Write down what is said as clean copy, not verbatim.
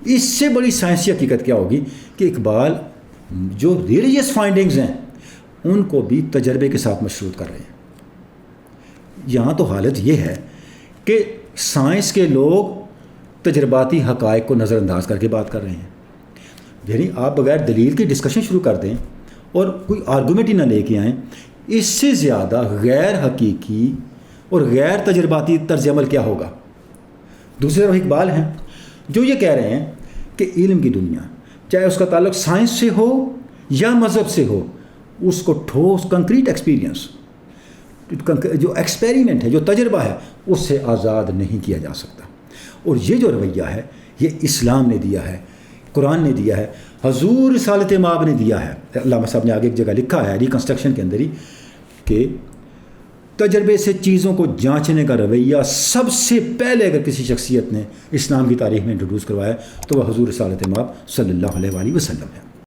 اس سے بڑی سائنسی حقیقت کیا ہوگی کہ اقبال جو ریلیجیس فائنڈنگز ہیں ان کو بھی تجربے کے ساتھ مشروط کر رہے ہیں. یہاں تو حالت یہ ہے کہ سائنس کے لوگ تجرباتی حقائق کو نظر انداز کر کے بات کر رہے ہیں. یعنی آپ بغیر دلیل کی ڈسکشن شروع کر دیں اور کوئی آرگومنٹ ہی نہ لے کے آئیں, اس سے زیادہ غیر حقیقی اور غیر تجرباتی طرز عمل کیا ہوگا. دوسری طرف اقبال ہیں جو یہ کہہ رہے ہیں کہ علم کی دنیا چاہے اس کا تعلق سائنس سے ہو یا مذہب سے ہو, اس کو ٹھوس کنکریٹ ایکسپیرینس جو ایکسپیریمنٹ ہے, جو تجربہ ہے, اس سے آزاد نہیں کیا جا سکتا. اور یہ جو رویہ ہے یہ اسلام نے دیا ہے, قرآن نے دیا ہے, حضور رسالت مآب نے دیا ہے. علامہ صاحب نے آگے ایک جگہ لکھا ہے ریکنسٹرکشن کے اندر ہی کہ تجربے سے چیزوں کو جانچنے کا رویہ سب سے پہلے اگر کسی شخصیت نے اسلام کی تاریخ میں انٹروڈیوس کروایا تو وہ حضور رسالت مآب صلی اللہ علیہ وآلہ وسلم ہے.